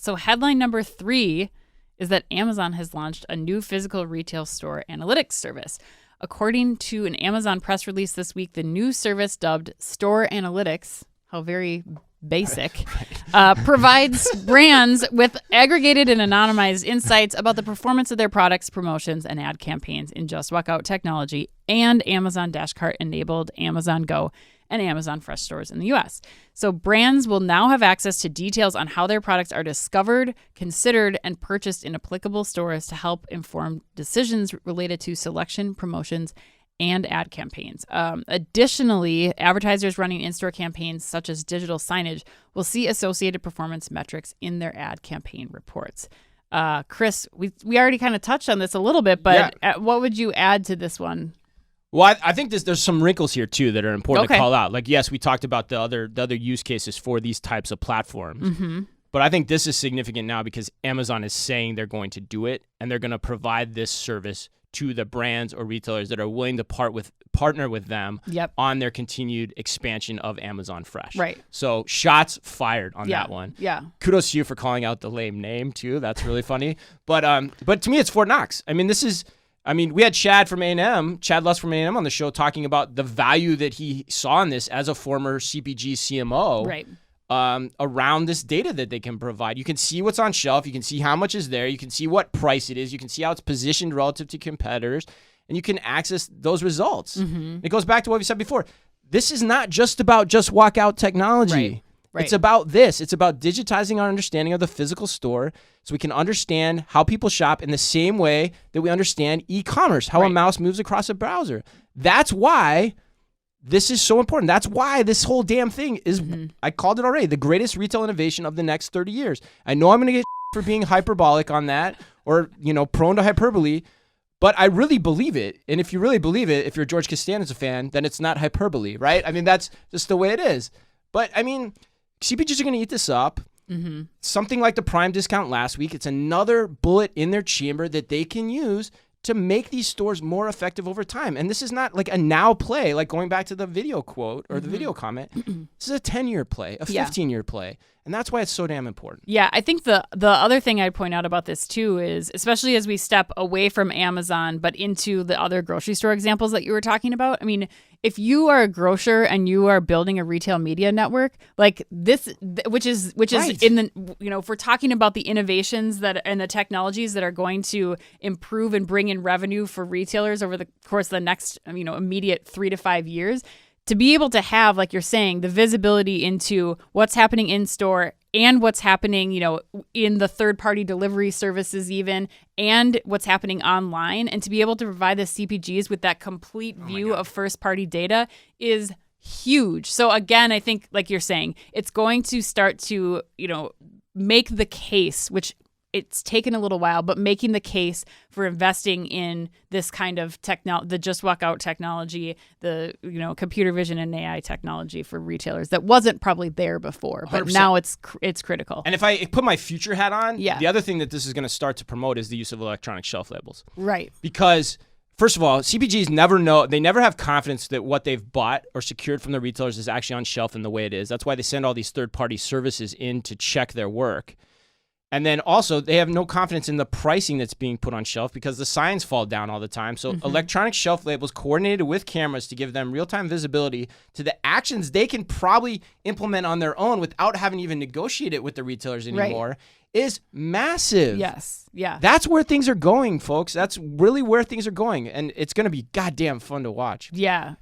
So headline number 3 is that Amazon has launched a new physical retail store analytics service. According to an Amazon press release this week, the new service, dubbed Store Analytics, how very basic, provides brands with aggregated and anonymized insights about the performance of their products, promotions, and ad campaigns in Just Walk Out technology and Amazon Dashcart-enabled Amazon Go and Amazon Fresh stores in the U.S. So brands will now have access to details on how their products are discovered, considered, and purchased in applicable stores to help inform decisions related to selection, promotions, and ad campaigns. Additionally, advertisers running in-store campaigns such as digital signage will see associated performance metrics in their ad campaign reports. Chris, we already kind of touched on this a little bit, but what would you add to this one? Well, I think there's some wrinkles here too that are important to call out. Like, yes, we talked about the other use cases for these types of platforms, but I think this is significant now because Amazon is saying they're going to do it and they're going to provide this service to the brands or retailers that are willing to partner with them on their continued expansion of Amazon Fresh. Right. So shots fired on that one. Yeah. Kudos to you for calling out the lame name too. That's really funny. But to me, it's Fort Knox. We had Chad Lust from A&M on the show talking about the value that he saw in this as a former CPG CMO. Right. Around this data that they can provide. You can see what's on shelf. You can see how much is there. You can see what price it is. You can see how it's positioned relative to competitors. And you can access those results. It goes back to what we said before. This is not just about Just Walk Out technology. Right. It's about this. It's about digitizing our understanding of the physical store so we can understand how people shop in the same way that we understand e-commerce, how a mouse moves across a browser. That's why this is so important. That's why this whole damn thing is, I called it already, the greatest retail innovation of the next 30 years. I know I'm going to get for being hyperbolic on that or, prone to hyperbole, but I really believe it. And if you really believe it, if you're a George Costanza fan, then it's not hyperbole, right? That's just the way it is. But, CPGs are going to eat this up. Something like the Prime discount last week, it's another bullet in their chamber that they can use to make these stores more effective over time. And this is not like a now play, like going back to the video quote or the video comment. This is a 10-year play, a 15-year play. And that's why it's so damn important. Yeah, I think the other thing I'd point out about this too is, especially as we step away from Amazon, but into the other grocery store examples that you were talking about. If you are a grocer and you are building a retail media network like this, which is in the, if we're talking about the innovations and the technologies that are going to improve and bring in revenue for retailers over the course of the next, immediate 3 to 5 years, to be able to have, like you're saying, the visibility into what's happening in store and what's happening, in the third-party delivery services even, and what's happening online, and to be able to provide the CPGs with that complete view of first-party data is huge. So again, I think, like you're saying, it's going to start to, make the case, which it's taken a little while, but making the case for investing in this kind of the Just Walk Out technology, the computer vision and AI technology for retailers that wasn't probably there before, but 100%. Now it's critical. And if I put my future hat on, the other thing that this is going to start to promote is the use of electronic shelf labels. Right. Because first of all, CPGs never have confidence that what they've bought or secured from the retailers is actually on shelf in the way it is. That's why they send all these third-party services in to check their work. And then also, they have no confidence in the pricing that's being put on shelf because the signs fall down all the time. So electronic shelf labels coordinated with cameras to give them real-time visibility to the actions they can probably implement on their own without having to even negotiate it with the retailers anymore is massive. Yes. Yeah. That's where things are going, folks. That's really where things are going. And it's going to be goddamn fun to watch. Yeah.